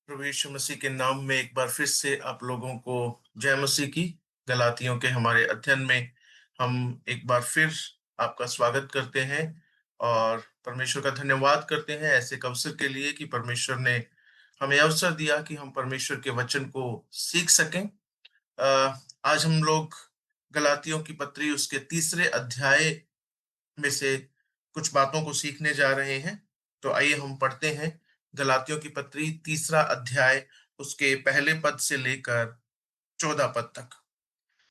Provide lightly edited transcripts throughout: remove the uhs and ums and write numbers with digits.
प्रभु यीशु मसीह के नाम में एक बार फिर से आप लोगों को जय मसीह की। गलातियों के हमारे अध्ययन में हम एक बार फिर आपका स्वागत करते हैं और परमेश्वर का धन्यवाद करते हैं ऐसे एक अवसर के लिए कि परमेश्वर ने हमें अवसर दिया कि हम परमेश्वर के वचन को सीख सकें। आज हम लोग गलातियों की पत्री उसके तीसरे अध्याय में से कुछ बातों को सीखने जा रहे हैं। तो आइए हम पढ़ते हैं गलातियों की पत्री तीसरा अध्याय उसके पहले पद से लेकर 14 पद तक।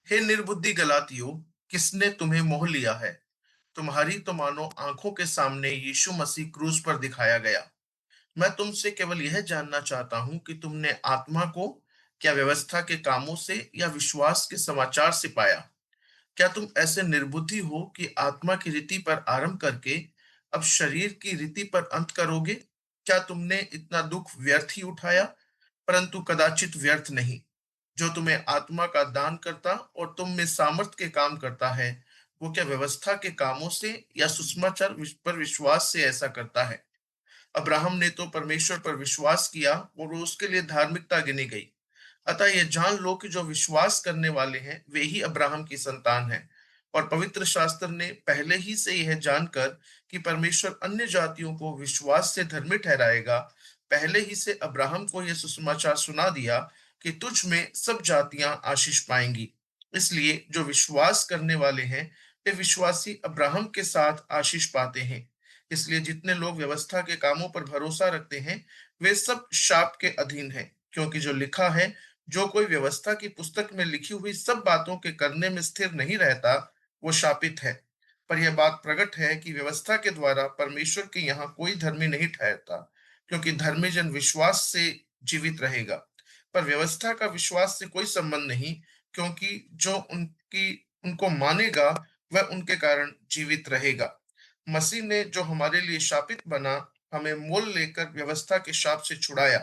हे निर्बुद्धि गलातियों, किसने तुम्हें मोह लिया है? तुम्हारी तो मानो आंखों के सामने यीशु मसीह क्रूस पर दिखाया गया। मैं तुमसे केवल यह जानना चाहता हूं कि तुमने आत्मा को क्या व्यवस्था के कामों से या विश्वास के समाचार से पाया? क्या तुम ऐसे निर्बुद्धि हो कि आत्मा की रीति पर आरंभ करके अब शरीर की रीति पर अंत करोगे? क्या तुमने इतना दुख व्यर्थ ही उठाया? परंतु कदाचित व्यर्थ नहीं। जो तुम्हें आत्मा का दान करता और तुम में सामर्थ के काम करता है, वो क्या व्यवस्था के कामों से या सुसमाचार पर विश्वास से ऐसा करता है? अब्राहम ने तो परमेश्वर पर विश्वास किया और वो उसके लिए धार्मिकता गिनी गई। अतः ये जान लो कि जो विश्वास करने वाले हैं वे ही अब्राहम की संतान हैं। और पवित्र शास्त्र ने पहले ही से यह जानकर कि परमेश्वर अन्य जातियों को विश्वास से धर्मी ठहराएगा, पहले ही से अब्राहम को यह सुसमाचार सुना दिया कि तुझ में सब जातियां आशीष पाएंगी। इसलिए जो विश्वास करने वाले हैं वे विश्वासी अब्राहम के साथ आशीष पाते हैं। इसलिए जितने लोग व्यवस्था के कामों पर भरोसा रखते हैं वे सब शाप के अधीन हैं, क्योंकि जो लिखा है, जो कोई व्यवस्था की पुस्तक में लिखी हुई सब बातों के करने में स्थिर नहीं रहता, वो शापित है। पर यह बात प्रकट है कि व्यवस्था के द्वारा परमेश्वर के यहाँ कोई धर्मी नहीं ठहरता, क्योंकि धर्मी जन विश्वास से जीवित रहेगा। पर व्यवस्था का विश्वास से कोई संबंध नहीं, क्योंकि जो उनकी उनको मानेगा वह उनके कारण जीवित रहेगा। मसीह ने जो हमारे लिए शापित बना, हमें मोल लेकर व्यवस्था के शाप से छुड़ाया।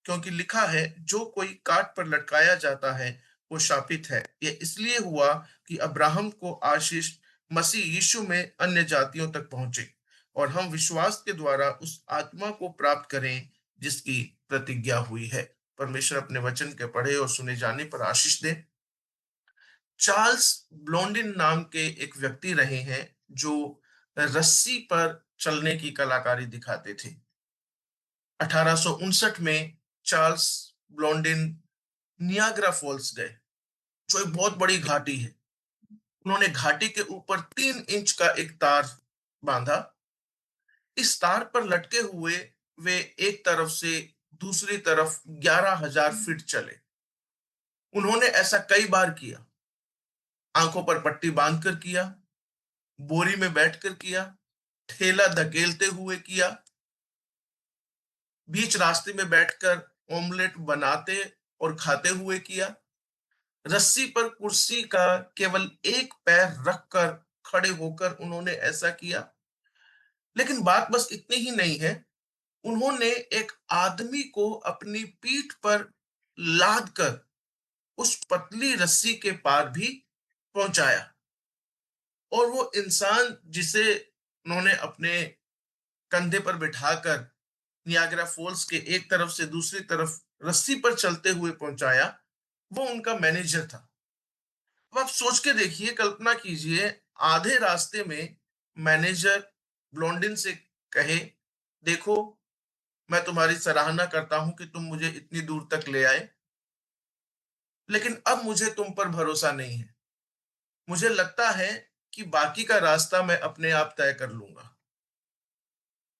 क्योंकि लिखा है, जो कोई काट पर लटकाया जाता है वो शापित है। ये इसलिए हुआ कि अब्राहम को आशीष मसीह यीशु में अन्य जातियों तक पहुंचे और हम विश्वास के द्वारा उस आत्मा को प्राप्त करें जिसकी प्रतिज्ञा हुई है। परमेश्वर अपने वचन के पढ़े और सुने जाने पर आशीष दे। चार्ल्स ब्लॉन्डिन नाम के एक व्यक्ति रहे हैं जो रस्सी पर चलने की कलाकारी दिखाते थे। 1859 में चार्ल्स ब्लॉन्डिन नियाग्रा फॉल्स गए, जो एक बहुत बड़ी घाटी है। उन्होंने घाटी के ऊपर 3 इंच का एक तार बांधा। इस तार पर लटके हुए वे एक तरफ से दूसरी तरफ 11,000 फीट चले। उन्होंने ऐसा कई बार किया। आंखों पर पट्टी बांधकर किया, बोरी में बैठकर किया, ठेला धकेलते हुए किया, बीच रास्ते में बैठकर ऑमलेट बनाते और खाते हुए किया, रस्सी पर कुर्सी का केवल एक पैर रखकर खड़े होकर उन्होंने ऐसा किया। लेकिन बात बस इतनी ही नहीं है, उन्होंने एक आदमी को अपनी पीठ पर लाद कर उस पतली रस्सी के पार भी पहुंचाया। और वो इंसान जिसे उन्होंने अपने कंधे पर बिठाकर नियाग्रा फॉल्स के एक तरफ से दूसरी तरफ रस्सी पर चलते हुए पहुंचाया, वो उनका मैनेजर था। अब आप सोच के देखिए, कल्पना कीजिए, आधे रास्ते में मैनेजर ब्लॉन्डिन से कहे, देखो, मैं तुम्हारी सराहना करता हूं कि तुम मुझे इतनी दूर तक ले आए, लेकिन अब मुझे तुम पर भरोसा नहीं है। मुझे लगता है कि बाकी का रास्ता मैं अपने आप तय कर लूंगा।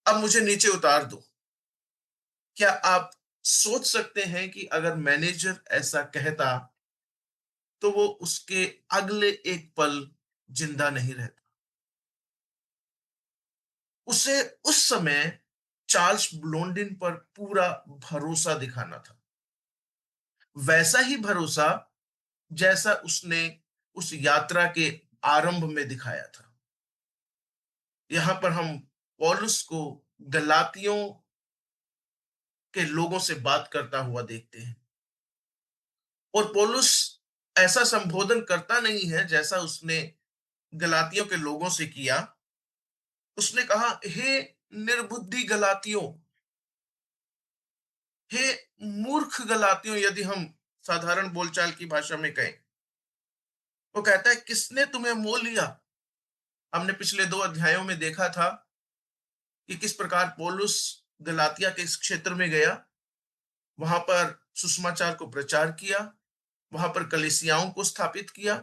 अब मुझे नीचे उतार दो। क्या आप सोच सकते हैं कि अगर मैनेजर ऐसा कहता तो वो उसके अगले एक पल जिंदा नहीं रहता। उसे उस समय चार्ल्स ब्लोंडिन पर पूरा भरोसा दिखाना था, वैसा ही भरोसा जैसा उसने उस यात्रा के आरंभ में दिखाया था। यहां पर हम पौलुस को गलातियों के लोगों से बात करता हुआ देखते हैं। और पौलुस ऐसा संबोधन करता नहीं है जैसा उसने गलातियों के लोगों से किया। उसने कहा, हे निर्बुद्धि गलातियों, हे मूर्ख गलातियों, यदि हम साधारण बोलचाल की भाषा में कहें, वो कहता है किसने तुम्हें मोह लिया। हमने पिछले 2 अध्यायों में देखा था कि किस प्रकार पौलुस गलातिया के इस क्षेत्र में गया, वहां पर सुसमाचार को प्रचार किया, वहां पर कलीसियाओं को स्थापित किया।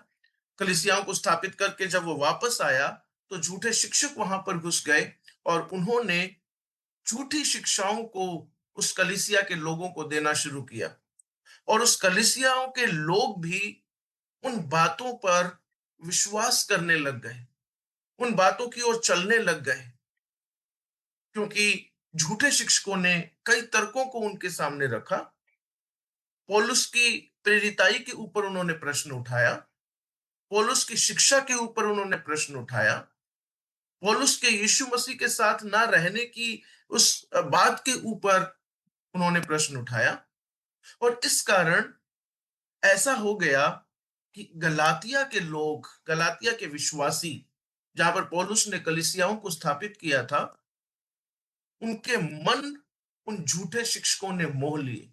कलीसियाओं को स्थापित करके जब वो वापस आया, तो झूठे शिक्षक वहां पर घुस गए और उन्होंने झूठी शिक्षाओं को उस कलीसिया के लोगों को देना शुरू किया, और उस कलीसियाओं के लोग भी उन बातों पर विश्वास करने लग गए, उन बातों की ओर चलने लग गए, क्योंकि झूठे शिक्षकों ने कई तर्कों को उनके सामने रखा। पौलुस की प्रेरिताई के ऊपर उन्होंने प्रश्न उठाया, पौलुस की शिक्षा के ऊपर उन्होंने प्रश्न उठाया, पौलुस के यीशु मसीह के साथ ना रहने की उस बात के ऊपर उन्होंने प्रश्न उठाया। और इस कारण ऐसा हो गया कि गलातिया के लोग, गलातिया के विश्वासी, जहां पर पौलुस ने कलीसियाओं को स्थापित किया था, उनके मन उन झूठे शिक्षकों ने मोह लिए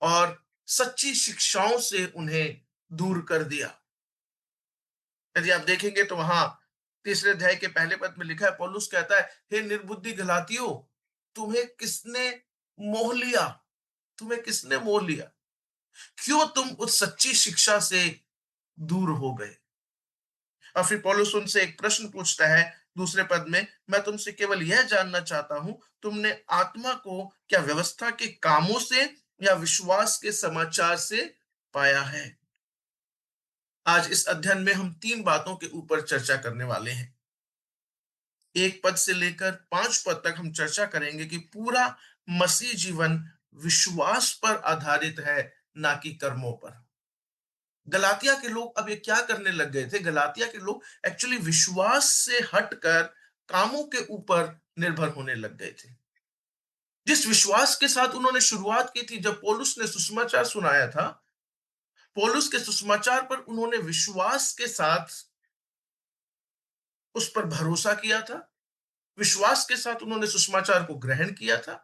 और सच्ची शिक्षाओं से उन्हें दूर कर दिया। यदि आप देखेंगे तो वहां 3 अध्याय के पहले पद में लिखा है, पौलुस कहता है, हे निर्बुद्धि गलातियों, तुम्हें किसने मोह लिया? तुम्हें किसने मोह लिया? क्यों तुम उस सच्ची शिक्षा से दूर हो गए? और फिर पौलुस उनसे एक प्रश्न पूछता है दूसरे पद में, मैं तुमसे केवल यह जानना चाहता हूं, तुमने आत्मा को क्या व्यवस्था के कामों से या विश्वास के समाचार से पाया है? आज इस अध्ययन में हम 3 बातों के ऊपर चर्चा करने वाले हैं। 1 पद से लेकर 5 पद तक हम चर्चा करेंगे कि पूरा मसीह जीवन विश्वास पर आधारित है, ना कि कर्मों पर। गलातिया के लोग अब ये क्या करने लग गए थे? गलातिया के लोग एक्चुअली विश्वास से हटकर कामों के ऊपर निर्भर होने लग गए थे। जिस विश्वास के साथ उन्होंने शुरुआत की थी, जब पौलुस ने सुसमाचार सुनाया था, पौलुस के सुसमाचार पर उन्होंने विश्वास के साथ उस पर भरोसा किया था, विश्वास के साथ उन्होंने सुसमाचार को ग्रहण किया था,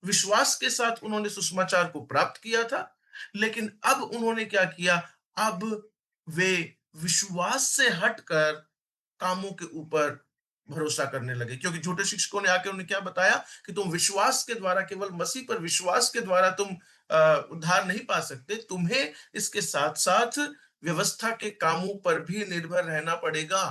विश्वास के साथ उन्होंने सुसमाचार को प्राप्त किया था। लेकिन अब उन्होंने क्या किया? अब वे विश्वास से हटकर कामों के ऊपर भरोसा करने लगे, क्योंकि झूठे शिक्षकों ने आकर उन्हें क्या बताया कि तुम विश्वास के द्वारा, केवल मसीह पर विश्वास के द्वारा तुम उद्धार नहीं पा सकते, तुम्हें इसके साथ साथ व्यवस्था के कामों पर भी निर्भर रहना पड़ेगा।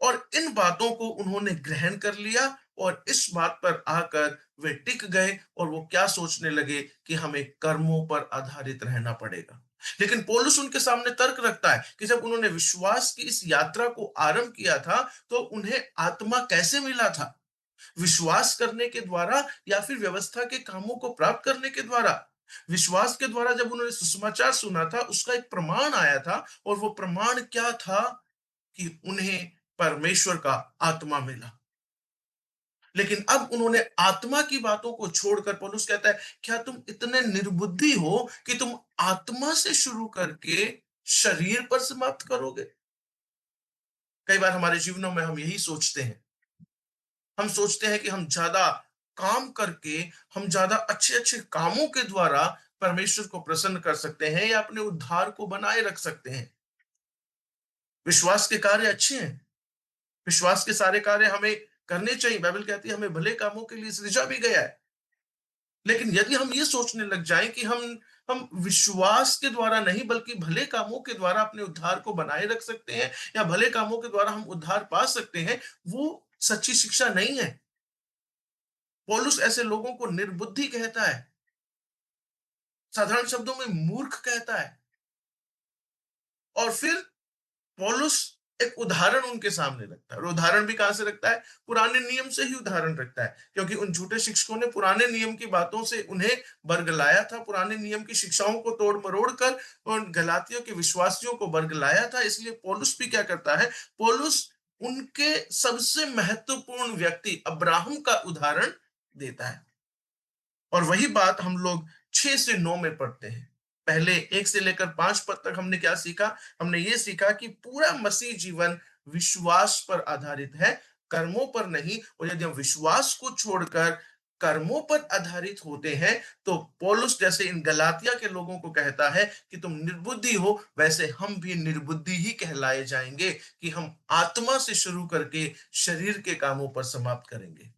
और इन बातों को उन्होंने ग्रहण कर लिया, और इस बात पर आकर वे टिक गए, और वो क्या सोचने लगे कि हमें कर्मों पर आधारित रहना पड़ेगा। लेकिन पौलुस उनके सामने तर्क रखता है कि जब उन्होंने विश्वास की इस यात्रा को आरंभ किया था, तो उन्हें आत्मा कैसे मिला था? विश्वास करने के द्वारा या फिर व्यवस्था के कामों को प्राप्त करने के द्वारा? विश्वास के द्वारा जब उन्होंने सुसमाचार सुना था, उसका एक प्रमाण आया था, और वो प्रमाण क्या था? कि उन्हें परमेश्वर का आत्मा मिला। लेकिन अब उन्होंने आत्मा की बातों को छोड़कर, पौलुस कहता है, क्या तुम इतने निर्बुद्धि हो कि तुम आत्मा से शुरू करके शरीर पर समाप्त करोगे? कई बार हमारे जीवनों में हम यही सोचते हैं। हम सोचते हैं कि हम ज्यादा काम करके, हम ज्यादा अच्छे-अच्छे कामों के द्वारा परमेश्वर को प्रसन्न कर सकते हैं, या अपने उद्धार को बनाए रख सकते हैं। विश्वास के कार्य अच्छे हैं। विश्वास के सारे कार्य हमें करने चाहिए। बाइबल कहती है हमें भले कामों के लिए सृजा भी गया है। लेकिन यदि हम ये सोचने लग जाएं कि हम विश्वास के द्वारा नहीं, बल्कि भले कामों के द्वारा अपने उद्धार को बनाए रख सकते हैं, या भले कामों के द्वारा हम उद्धार पा सकते हैं, वो सच्ची शिक्षा नहीं है। पौलुस ऐसे लोगों को निर्बुद्धि कहता है, साधारण शब्दों में मूर्ख कहता है। और फिर पौलुस एक उदाहरण उनके सामने रखता है, और उदाहरण भी कहां से रखता है? पुराने नियम से ही उदाहरण रखता है, क्योंकि उन झूठे शिक्षकों ने पुराने नियम की बातों से उन्हें बरगलाया था, पुराने नियम की शिक्षाओं को तोड़ मरोड़ कर उन गलातियों के विश्वासियों को बरगलाया था। इसलिए पौलुस भी क्या करता है? पौलुस उनके सबसे महत्वपूर्ण व्यक्ति अब्राहम का उदाहरण देता है। और वही बात हम लोग 6 से 9 में पढ़ते हैं। पहले 1 से लेकर 5 पद तक हमने क्या सीखा? हमने ये सीखा कि पूरा मसीह जीवन विश्वास पर आधारित है, कर्मों पर नहीं। और यदि हम विश्वास को छोड़कर कर्मों पर आधारित होते हैं, तो पौलुस जैसे इन गलातिया के लोगों को कहता है कि तुम निर्बुद्धि हो, वैसे हम भी निर्बुद्धि ही कहलाए जाएंगे कि हम आत्मा से शुरू करके शरीर के कामों पर समाप्त करेंगे।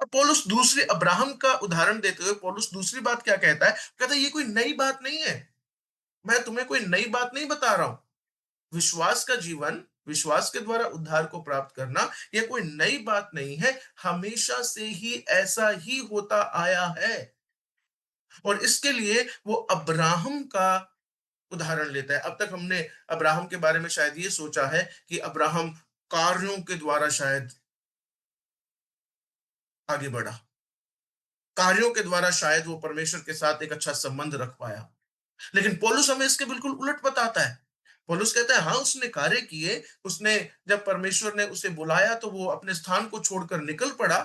अब पौलुस दूसरे अब्राहम का उदाहरण देते हुए पौलुस दूसरी बात क्या कहता है? कहता है ये कोई नई बात नहीं है। मैं तुम्हें कोई नई बात नहीं बता रहा हूं। विश्वास का जीवन, विश्वास के द्वारा उद्धार को प्राप्त करना, यह कोई नई बात नहीं है। हमेशा से ही ऐसा ही होता आया है। और इसके लिए वो अब्राहम का उदाहरण लेता है। अब तक हमने अब्राहम के बारे में शायद ये सोचा है कि अब्राहम कार्यों के द्वारा शायद आगे बढ़ा। कार्यों के द्वारा शायद वो परमेश्वर के साथ एक अच्छा संबंध रख पाया। लेकिन पौलुस हमें इसके बिल्कुल उलट बताता है। पौलुस कहता है हाँ, उसने कार्य किए, उसने जब परमेश्वर ने उसे बुलाया तो वो अपने स्थान को छोड़कर निकल पड़ा।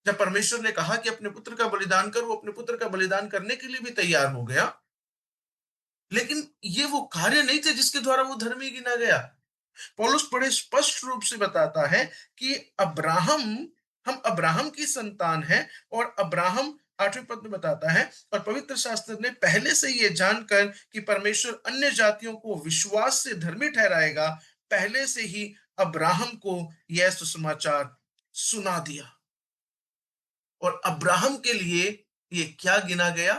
जब परमेश्वर ने कहा कि अपने पुत्र का बलिदान कर, वो अपने पुत्र का बलिदान करने के लिए भी तैयार हो गया। लेकिन ये वो कार्य नहीं थे जिसके द्वारा वो धर्मी गिना गया। पौलुस बड़े स्पष्ट रूप से बताता है कि अब्राहम हम अब्राहम की संतान हैं। और अब्राहम 8वें पद में बताता है, और पवित्र शास्त्र ने पहले से ये जानकर कि परमेश्वर अन्य जातियों को विश्वास से धर्मी ठहराएगा, पहले से ही अब्राहम को यह सुसमाचार सुना दिया। और अब्राहम के लिए ये क्या गिना गया?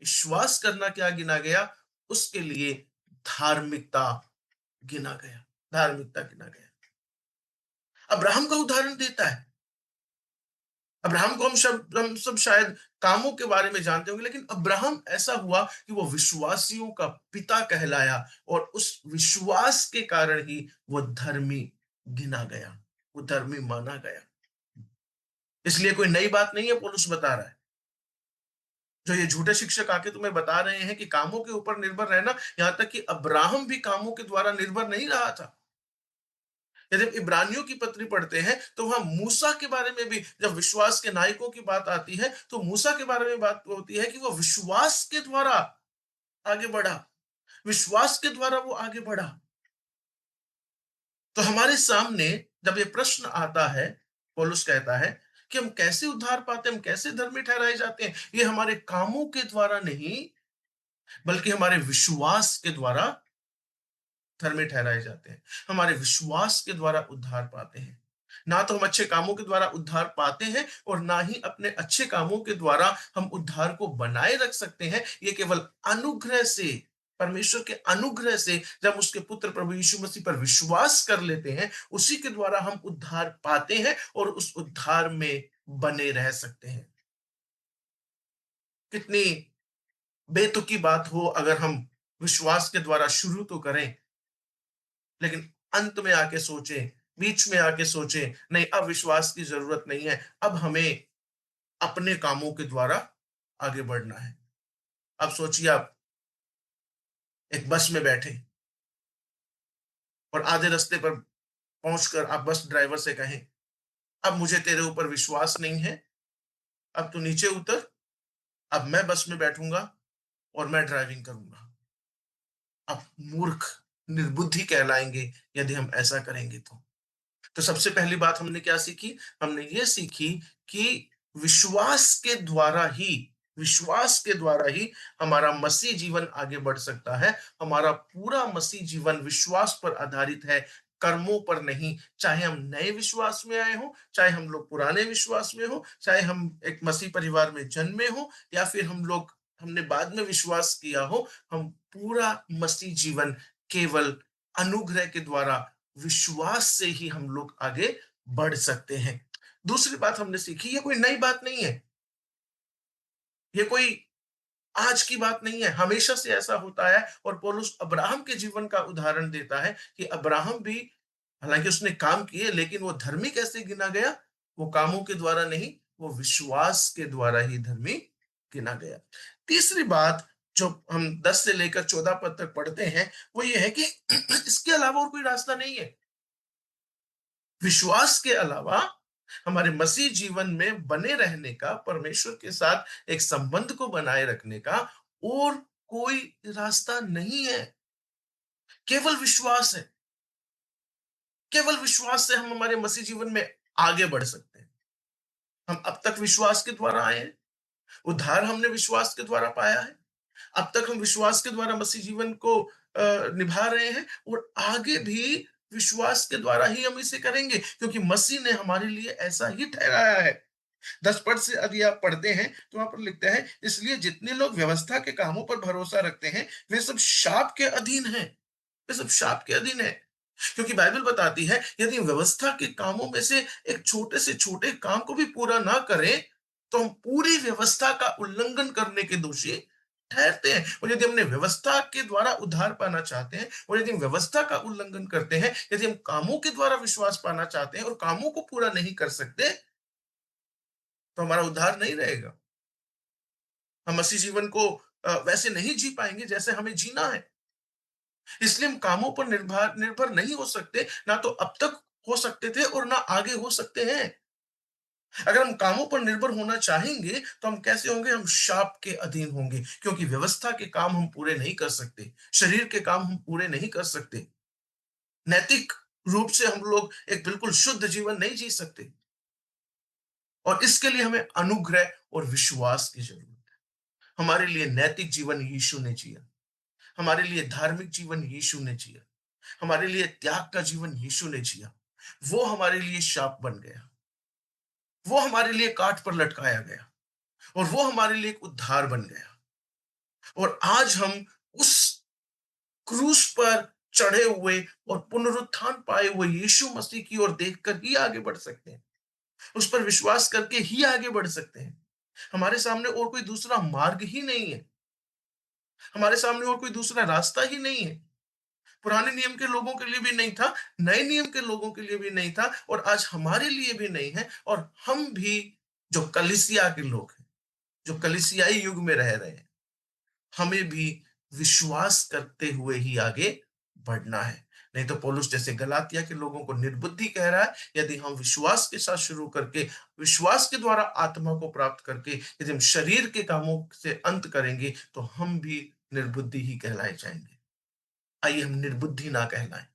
विश्वास करना क्या गिना गया? उसके लिए धार्मिकता गिना गया। धार्मिकता गिना गया। अब्राहम का उदाहरण देता है। अब्राहम को हम सब शायद कामों के बारे में जानते होंगे, लेकिन अब्राहम ऐसा हुआ कि वो विश्वासियों का पिता कहलाया, और उस विश्वास के कारण ही वो धर्मी गिना गया, वो धर्मी माना गया। इसलिए कोई नई बात नहीं है, पौलुस बता रहा है। जो ये झूठे शिक्षक आके तुम्हें बता रहे हैं कि कामों के ऊपर निर्भर रहना, यहां तक कि अब्राहम भी कामों के द्वारा निर्भर नहीं रहा था। यदि इब्रानियों की पत्री पढ़ते हैं तो वहां मूसा के बारे में भी, जब विश्वास के नायकों की बात आती है तो मूसा के बारे में बात होती है कि वो विश्वास के द्वारा आगे बढ़ा। विश्वास के द्वारा वो आगे बढ़ा। तो हमारे सामने जब ये प्रश्न आता है, पौलुस कहता है कि हम कैसे उद्धार पाते हैं, हम कैसे धर्मी ठहराए जाते हैं, ये हमारे कामों के द्वारा नहीं, बल्कि हमारे विश्वास के द्वारा धर्मी ठहराए जाते हैं। हमारे विश्वास के द्वारा उद्धार पाते हैं। ना तो हम अच्छे कामों के द्वारा उद्धार पाते हैं, और ना ही अपने अच्छे कामों के द्वारा हम उद्धार को बनाए रख सकते हैं। ये केवल अनुग्रह से, परमेश्वर के अनुग्रह से, जब उसके पुत्र प्रभु यीशु मसीह पर विश्वास कर लेते हैं, उसी के द्वारा हम उद्धार पाते हैं और उस उद्धार में बने रह सकते हैं। कितनी बेतुकी बात हो अगर हम विश्वास के द्वारा शुरू तो करें, लेकिन अंत में आके सोचें, बीच में आके सोचें, नहीं अब विश्वास की जरूरत नहीं है, अब हमें अपने कामों के द्वारा आगे बढ़ना है। अब सोचिए, आप एक बस में बैठे और आधे रास्ते पर पहुंचकर आप बस ड्राइवर से कहें, अब मुझे तेरे ऊपर विश्वास नहीं है, अब तू नीचे उतर, अब मैं बस में बैठूंगा और मैं ड्राइविंग करूंगा। अब मूर्ख, निर्बुद्धि कहलाएंगे यदि हम ऐसा करेंगे तो। तो सबसे पहली बात हमने क्या सीखी? हमने ये सीखी कि विश्वास के द्वारा ही, विश्वास के द्वारा ही हमारा मसीह जीवन आगे बढ़ सकता है। हमारा पूरा मसीह जीवन विश्वास पर आधारित है, कर्मों पर नहीं। चाहे हम नए विश्वास में आए हो, चाहे हम लोग पुराने विश्वास में हो, चाहे हम एक मसीह परिवार में जन्मे हो, या फिर हम लोग हमने बाद में विश्वास किया हो, हम पूरा मसीह जीवन केवल अनुग्रह के द्वारा, विश्वास से ही हम लोग आगे बढ़ सकते हैं। दूसरी बात हमने सीखी, ये कोई नई बात नहीं है। ये कोई आज की बात नहीं है, हमेशा से ऐसा होता है। और पौलुस अब्राहम के जीवन का उदाहरण देता है कि अब्राहम भी, हालांकि उसने काम किए, लेकिन वो धर्मी कैसे गिना गया? वो कामों के द्वारा नहीं, वो विश्वास के द्वारा ही धर्मी गिना गया। तीसरी बात जो हम 10 से लेकर 14 पद तक पढ़ते हैं, वो ये है कि इसके अलावा और कोई रास्ता नहीं है। विश्वास के अलावा हमारे मसीह जीवन में बने रहने का, परमेश्वर के साथ एक संबंध को बनाए रखने का और कोई रास्ता नहीं है। केवल विश्वास है। केवल विश्वास से हम हमारे मसीह जीवन में आगे बढ़ सकते हैं। हम अब तक विश्वास के द्वारा आए हैं, उद्धार हमने विश्वास के द्वारा पाया है। अब तक हम विश्वास के द्वारा मसीह जीवन को निभा रहे हैं और आगे भी विश्वास के द्वारा ही हम इसे करेंगे, क्योंकि मसीह ने हमारे लिए ऐसा ही ठहराया है। 10 पद से यदि आप पढ़ते हैं तो वहां पर लिखता है, इसलिए जितने लोग व्यवस्था के कामों पर भरोसा रखते हैं वे सब शाप के अधीन हैं। वे सब शाप के अधीन है, क्योंकि बाइबल बताती है यदि व्यवस्था के कामों में से एक छोटे से छोटे काम को भी पूरा ना करें तो हम पूरी व्यवस्था का उल्लंघन करने के दोषी ठहरते हैं। और यदि हमने व्यवस्था के द्वारा उद्धार पाना चाहते हैं और यदि हम व्यवस्था का उल्लंघन करते हैं, यदि हम कामों के द्वारा विश्वास पाना चाहते हैं और कामों को पूरा नहीं कर सकते, तो हमारा उद्धार नहीं रहेगा। हम मसीह जीवन को वैसे नहीं जी पाएंगे जैसे हमें जीना है। इसलिए हम कामों पर निर्भर निर्भर नहीं हो सकते, ना तो अब तक हो सकते थे और ना आगे हो सकते हैं। अगर हम कामों पर निर्भर होना चाहेंगे तो हम कैसे होंगे? हम शाप के अधीन होंगे, क्योंकि व्यवस्था के काम हम पूरे नहीं कर सकते, शरीर के काम हम पूरे नहीं कर सकते, नैतिक रूप से हम लोग एक बिल्कुल शुद्ध जीवन नहीं जी सकते। और इसके लिए हमें अनुग्रह और विश्वास की जरूरत है। हमारे लिए नैतिक जीवन यीशु ने जिया, हमारे लिए धार्मिक जीवन यीशु ने जिया, हमारे लिए त्याग का जीवन यीशु ने जिया। वो हमारे लिए शाप बन गया, वो हमारे लिए काट पर लटकाया गया और वो हमारे लिए एक उद्धार बन गया। और आज हम उस क्रूस पर चढ़े हुए और पुनरुत्थान पाए हुए यीशु मसीह की ओर देखकर ही आगे बढ़ सकते हैं, उस पर विश्वास करके ही आगे बढ़ सकते हैं। हमारे सामने और कोई दूसरा मार्ग ही नहीं है, हमारे सामने और कोई दूसरा रास्ता ही नहीं है। पुराने नियम के लोगों के लिए भी नहीं था, नए नियम के लोगों के लिए भी नहीं था और आज हमारे लिए भी नहीं है। और हम भी जो कलीसिया के लोग हैं, जो कलीसियाई युग में रह रहे हैं, हमें भी विश्वास करते हुए ही आगे बढ़ना है। नहीं तो पौलुस जैसे गलातिया के लोगों को निर्बुद्धि कह रहा है, यदि हम विश्वास के साथ शुरू करके विश्वास के द्वारा आत्मा को प्राप्त करके यदि हम शरीर के कामों से अंत करेंगे तो हम भी निर्बुद्धि ही कहलाए जाएंगे। आइए हम निर्बुद्धि ना कहलाएं,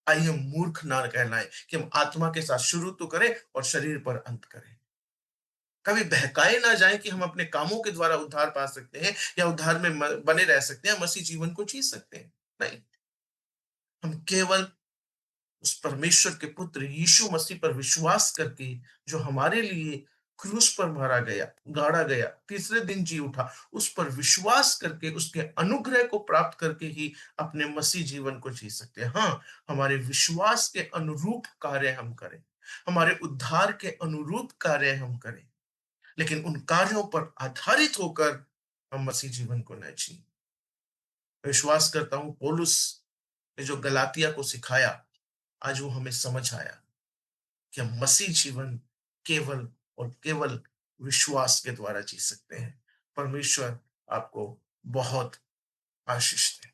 आइए हम मूर्ख ना कहलाएं कि हम आत्मा के साथ शुरू तो करें और शरीर पर अंत करें। कभी बहकाए ना जाएं कि हम अपने कामों के द्वारा उद्धार पा सकते हैं या उद्धार में बने रह सकते हैं, मसीह जीवन को जी सकते हैं। नहीं, हम केवल उस परमेश्वर के पुत्र यीशु मसीह पर विश्वास करके, जो हमारे लिए क्रूस पर मारा गया, गाड़ा गया, तीसरे दिन जी उठा, उस पर विश्वास करके उसके अनुग्रह को प्राप्त करके ही अपने मसीह जीवन को जी सकते हैं। हाँ, हमारे विश्वास के अनुरूप कार्य हम करें, हमारे उद्धार के अनुरूप कार्य हम करें, लेकिन उन कार्यों पर आधारित होकर हम मसीह जीवन को न जिएं। विश्वास करता हूं पौलुस ने जो गलातिया को सिखाया, आज वो हमें समझ आया कि हम मसीह जीवन केवल और केवल विश्वास के द्वारा जी सकते हैं। परमेश्वर आपको बहुत आशीष दे।